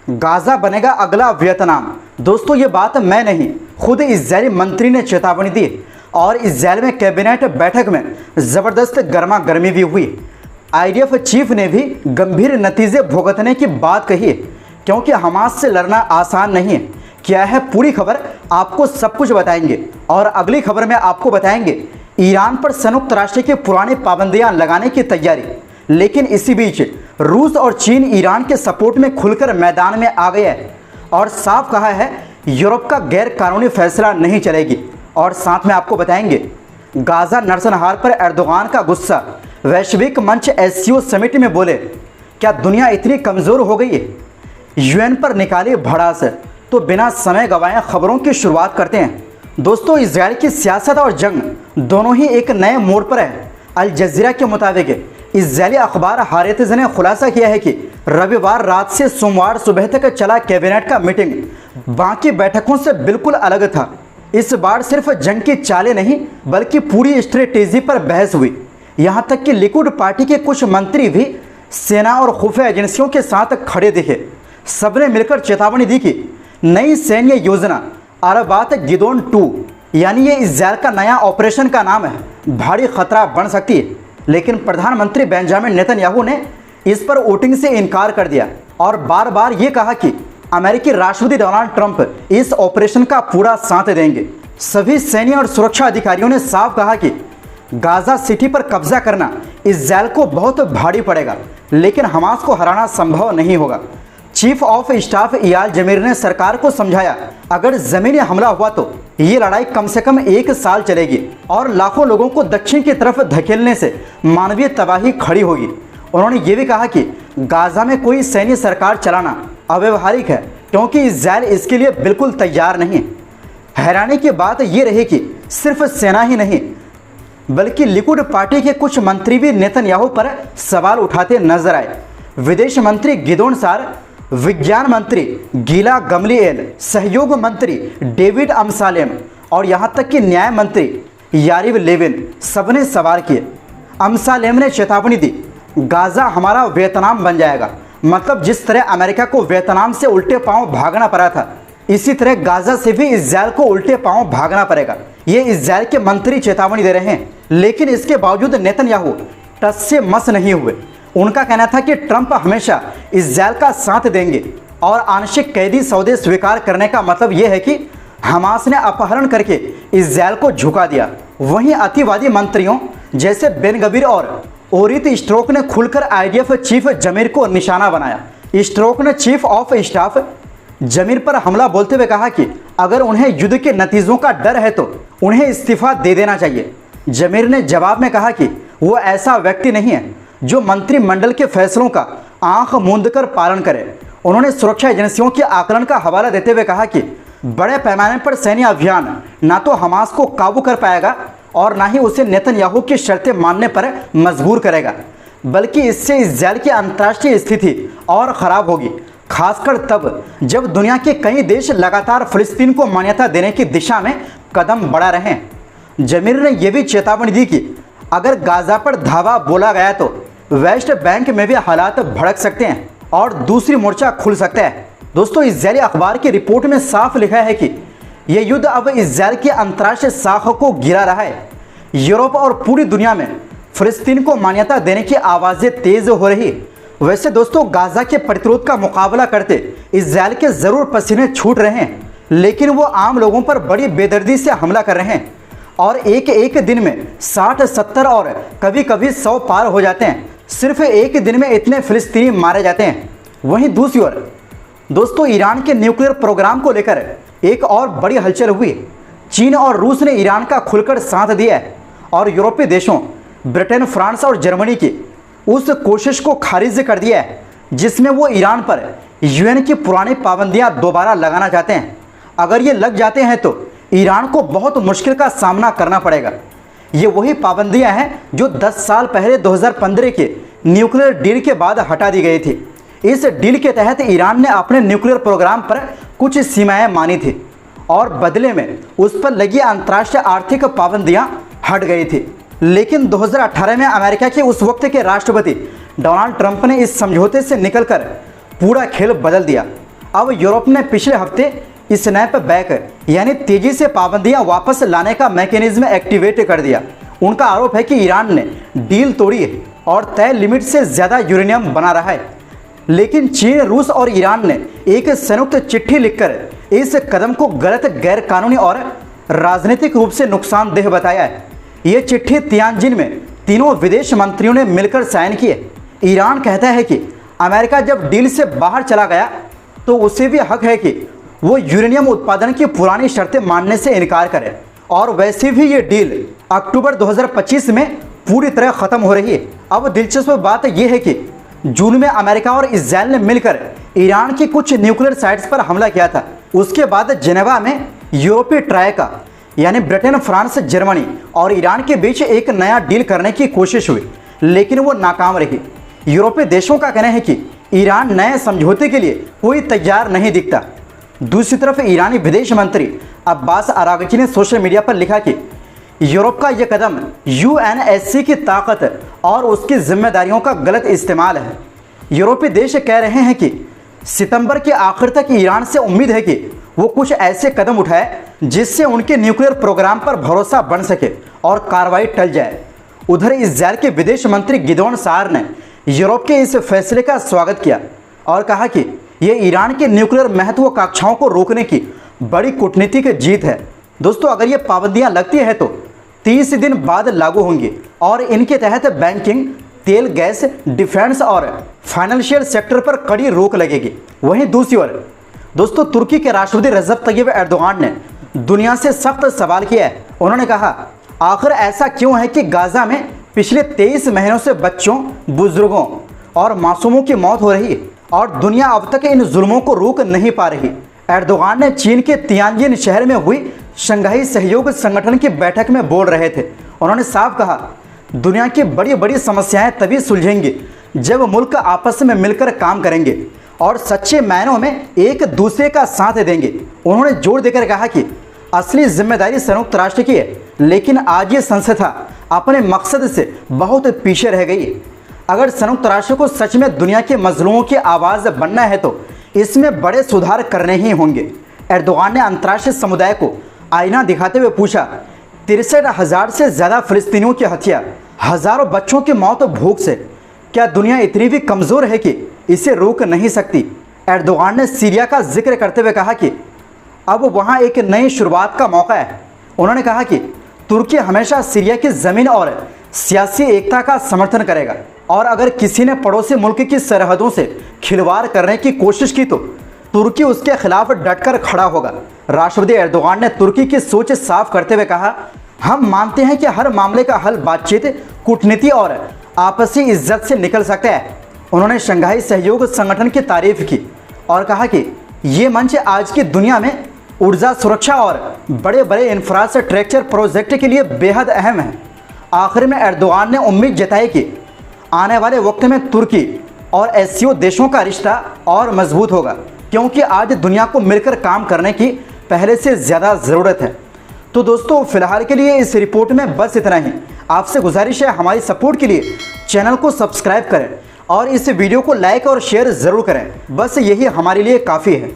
Gaza बनेगा अगला Vietnam. दोस्तों ये बात मैं नहीं, खुद इजरायली मंत्री ने चेतावनी दी और इजरायल में कैबिनेट बैठक में ज़बरदस्त गर्मा गर्मी भी हुई। आईडीएफ चीफ ने भी गंभीर नतीजे भुगतने की बात कही है, क्योंकि हमास से लड़ना आसान नहीं है। क्या है पूरी खबर, आपको सब कुछ बताएंगे। और अगली खबर में आपको बताएंगे ईरान पर संयुक्त राष्ट्र की पुरानी पाबंदियां लगाने की तैयारी। लेकिन इसी बीच रूस और चीन ईरान के सपोर्ट में खुलकर मैदान में आ गया है और साफ कहा है यूरोप का गैर कानूनी फैसला नहीं चलेगी। और साथ में आपको बताएंगे गाजा नरसंहार पर एर्दोगान का गुस्सा। वैश्विक मंच एससीओ समिट में बोले, क्या दुनिया इतनी कमज़ोर हो गई है? यूएन पर निकाली भड़ास। तो बिना समय गंवाए खबरों की शुरुआत करते हैं। दोस्तों इजरायल की सियासत और जंग दोनों ही एक नए मोड़ पर है। अल जज़ीरा के मुताबिक इजरायली अखबार हारेतिज़ ने खुलासा किया है कि रविवार रात से सोमवार सुबह तक चला कैबिनेट का मीटिंग बाकी बैठकों से बिल्कुल अलग था। इस बार सिर्फ जंग की चालें नहीं बल्कि पूरी स्ट्रेटेजी पर बहस हुई। यहाँ तक कि लिकुड पार्टी के कुछ मंत्री भी सेना और खुफिया एजेंसियों के साथ खड़े दिखे। सबने मिलकर चेतावनी दी कि नई सैन्य योजना अरबात गिदोन 2 यानी ये इजरायल का नया ऑपरेशन का नाम है, भारी खतरा बन सकती है। लेकिन प्रधानमंत्री बेंजामिन नेतन्याहू ने इस पर वोटिंग से इनकार कर दिया और बार बार ये कहा कि अमेरिकी राष्ट्रपति डोनाल्ड ट्रंप इस ऑपरेशन का पूरा साथ देंगे। सभी सैन्य और सुरक्षा अधिकारियों ने साफ कहा कि गाजा सिटी पर कब्जा करना इजरायल को बहुत भारी पड़ेगा, लेकिन हमास को हराना संभव नहीं होगा। चीफ ऑफ स्टाफ इयाल जमीर ने सरकार को समझाया, अगर जमीनी हमला हुआ तो ये लड़ाई कम से कम 1 साल चलेगी और लाखों लोगों को दक्षिण की तरफ धकेलने से मानवीय तबाही खड़ी होगी। उन्होंने ये भी कहा कि गाजा में कोई सैन्य सरकार चलाना अव्यवहारिक है, क्योंकि इजरायल इसके लिए बिल्कुल तैयार नहीं। हैरानी की बात यह रही कि सिर्फ सेना ही नहीं बल्कि लिकुड पार्टी के कुछ मंत्री भी नेतन्याहू पर सवाल उठाते नजर आए। विदेश मंत्री गिदोन सार, विज्ञान मंत्री गीला गमलीएल, सहयोग मंत्री डेविड अम्सालेम और यहाँ तक कि न्याय मंत्री यारिव लेविन सबने सवाल किए। अम्सालेम ने चेतावनी दी, गाजा हमारा वियतनाम बन जाएगा। मतलब जिस तरह अमेरिका को वियतनाम से उल्टे पांव भागना पड़ा था, इसी तरह गाजा से भी इजरायल को उल्टे पांव भागना पड़ेगा। ये इजरायल के मंत्री चेतावनी दे रहे हैं। लेकिन इसके बावजूद नेतन्याहू टस से मस नहीं हुए। उनका कहना था कि ट्रंप हमेशा इजरायल का साथ देंगे और आंशिक कैदी सौदे स्वीकार करने का मतलब यह है कि हमास ने अपहरण करके इजरायल को झुका दिया। वहीं अतिवादी मंत्रियों जैसे बेन गवीर और ओरित स्ट्रोक ने खुलकर आईडीएफ चीफ जमीर को निशाना बनाया। स्ट्रोक ने चीफ ऑफ स्टाफ जमीर पर हमला बोलते हुए कहा कि अगर उन्हें युद्ध के नतीजों का डर है तो उन्हें इस्तीफा दे देना चाहिए। जमीर ने जवाब में कहा कि वो ऐसा व्यक्ति नहीं है जो मंत्रिमंडल के फैसलों का आंख मूंद कर पालन करे। उन्होंने सुरक्षा एजेंसियों के आकलन का हवाला देते हुए कहा कि बड़े पैमाने पर सैन्य अभियान ना तो हमास को काबू कर पाएगा और ना ही उसे नेतन्याहू की शर्तें मानने पर मजबूर करेगा, बल्कि इससे इजरायल की अंतर्राष्ट्रीय स्थिति और ख़राब होगी, खासकर तब जब दुनिया के कई देश लगातार फिलिस्तीन को मान्यता देने की दिशा में कदम बढ़ा रहे हैं। जमीर ने यह भी चेतावनी दी कि अगर गाजा पर धावा बोला गया तो वेस्ट बैंक में भी हालात भड़क सकते हैं और दूसरी मोर्चा खुल सकता है। दोस्तों इजरायली अखबार की रिपोर्ट में साफ लिखा है कि यह युद्ध अब इजरायल की अंतर्राष्ट्रीय साख को गिरा रहा है। यूरोप और पूरी दुनिया में फिलिस्तीन को मान्यता देने की आवाज़ें तेज हो रही। वैसे दोस्तों गाजा के प्रतिरोध का मुकाबला करते इजरायल के ज़रूर पसीने छूट रहे हैं, लेकिन वो आम लोगों पर बड़ी बेदर्दी से हमला कर रहे हैं और एक एक दिन में 60, 70 और कभी कभी 100 पार हो जाते हैं। सिर्फ एक दिन में इतने फिलिस्तीनी मारे जाते हैं। वहीं दूसरी ओर दोस्तों ईरान के न्यूक्लियर प्रोग्राम को लेकर एक और बड़ी हलचल हुई। चीन और रूस ने ईरान का खुलकर साथ दिया है और यूरोपीय देशों ब्रिटेन, फ्रांस और जर्मनी की उस कोशिश को खारिज कर दिया है जिसमें वो ईरान पर यूएन की पुरानी पाबंदियां दोबारा लगाना चाहते हैं। अगर ये लग जाते हैं तो ईरान को बहुत मुश्किल का सामना करना पड़ेगा। ये वही पाबंदियां हैं जो 10 साल पहले 2015 के न्यूक्लियर डील के बाद हटा दी गई थी। इस डील के तहत ईरान ने अपने न्यूक्लियर प्रोग्राम पर कुछ सीमाएं मानी थी और बदले में उस पर लगी अंतर्राष्ट्रीय आर्थिक पाबंदियां हट गई थी। लेकिन 2018 में अमेरिका के उस वक्त के राष्ट्रपति डोनाल्ड ट्रंप ने इस समझौते से निकलकर पूरा खेल बदल दिया अब यूरोप ने पिछले हफ्ते स्नैप बैक यानी तेजी से पाबंदियां वापस लाने का मैकेनिज्म एक्टिवेट कर दिया। उनका आरोप है कि ईरान ने डील तोड़ी है और तय लिमिट से ज़्यादा यूरेनियम बना रहा है। लेकिन चीन, रूस और ईरान ने एक संयुक्त चिट्ठी लिखकर इस कदम को गलत, गैरकानूनी और राजनीतिक रूप से नुकसानदेह बताया है। ये चिट्ठी तियानजिन में तीनों विदेश मंत्रियों ने मिलकर साइन की है। ईरान कहता है कि अमेरिका जब डील से बाहर चला गया तो उसे भी हक है कि वो यूरेनियम उत्पादन की पुरानी शर्तें मानने से इनकार करे, और वैसे भी ये डील अक्टूबर 2025 में पूरी तरह ख़त्म हो रही है। अब दिलचस्प बात यह है कि जून में अमेरिका और इजराइल ने मिलकर ईरान की कुछ न्यूक्लियर साइट्स पर हमला किया था। उसके बाद जेनेवा में यूरोपीय ट्राइका यानी ब्रिटेन, फ्रांस, जर्मनी और ईरान के बीच एक नया डील करने की कोशिश हुई, लेकिन वो नाकाम रही। यूरोपीय देशों का कहना है कि ईरान नए समझौते के लिए कोई तैयार नहीं दिखता। दूसरी तरफ ईरानी विदेश मंत्री अब्बास अरागची ने सोशल मीडिया पर लिखा कि यूरोप का यह कदम यूएनएससी की ताकत और उसकी जिम्मेदारियों का गलत इस्तेमाल है। यूरोपीय देश कह रहे हैं कि सितंबर के आखिर तक ईरान से उम्मीद है कि वो कुछ ऐसे कदम उठाए जिससे उनके न्यूक्लियर प्रोग्राम पर भरोसा बन सके और कार्रवाई टल जाए। उधर इजरायल के विदेश मंत्री गिदोन सार ने यूरोप के इस फैसले का स्वागत किया और कहा कि यह ईरान के न्यूक्लियर महत्वाकांक्षाओं को रोकने की बड़ी कूटनीतिक जीत है। दोस्तों, अगर ये पाबंदियां लगती है तो 30 दिन बाद लागू होंगी और इनके तहत बैंकिंग, तेल, गैस, डिफेंस और फाइनेंशियल सेक्टर पर कड़ी रोक लगेगी। वहीं दूसरी ओर दोस्तों, तुर्की के राष्ट्रपति रजब तैयब एर्दोगान ने दुनिया से सख्त सवाल किया है। उन्होंने कहा, आखिर ऐसा क्यों है कि गाजा में पिछले 23 महीनों से बच्चों, बुजुर्गों और मासूमों की मौत हो रही है और दुनिया अब तक इन जुल्मों को रोक नहीं पा रही। एर्दोगान ने चीन के तियानजिन शहर में हुई शंघाई सहयोग संगठन की बैठक में बोल रहे थे। उन्होंने साफ कहा, दुनिया की बड़ी बड़ी समस्याएं तभी सुलझेंगी जब मुल्क आपस में मिलकर काम करेंगे और सच्चे मायनों में एक दूसरे का साथ देंगे। उन्होंने जोर देकर कहा कि असली जिम्मेदारी संयुक्त राष्ट्र की है, लेकिन आज ये संस्था अपने मकसद से बहुत पीछे रह गई। अगर संयुक्त राष्ट्र को सच में दुनिया के मजलूमों की आवाज़ बनना है तो इसमें बड़े सुधार करने ही होंगे। एर्दोगान ने अंतर्राष्ट्रीय समुदाय को आईना दिखाते हुए पूछा, 63,000 से ज़्यादा फिलिस्तीनियों की हत्या, हज़ारों बच्चों की मौत भूख से, क्या दुनिया इतनी भी कमज़ोर है कि इसे रोक नहीं सकती? एर्दोगान ने सीरिया का जिक्र करते हुए कहा कि अब वहाँ एक नई शुरुआत का मौका है। उन्होंने कहा कि तुर्की हमेशा सीरिया की ज़मीन और सियासी एकता का समर्थन करेगा और अगर किसी ने पड़ोसी मुल्क की सरहदों से खिलवाड़ करने की कोशिश की तो तुर्की उसके खिलाफ डटकर खड़ा होगा। राष्ट्रपति एर्दोगान ने तुर्की की सोच साफ करते हुए कहा, हम मानते हैं कि हर मामले का हल बातचीत, कूटनीति और आपसी इज्जत से निकल सकता है। उन्होंने शंघाई सहयोग संगठन की तारीफ की और कहा कि ये मंच आज की दुनिया में ऊर्जा सुरक्षा और बड़े बड़े इंफ्रास्ट्रक्चर प्रोजेक्ट के लिए बेहद अहम है। आखिर में एर्दोगान ने उम्मीद जताई कि आने वाले वक्त में तुर्की और एससीओ देशों का रिश्ता और मजबूत होगा, क्योंकि आज दुनिया को मिलकर काम करने की पहले से ज़्यादा ज़रूरत है। तो दोस्तों, फिलहाल के लिए इस रिपोर्ट में बस इतना ही। आपसे गुजारिश है, हमारी सपोर्ट के लिए चैनल को सब्सक्राइब करें और इस वीडियो को लाइक और शेयर ज़रूर करें। बस यही हमारे लिए काफ़ी है।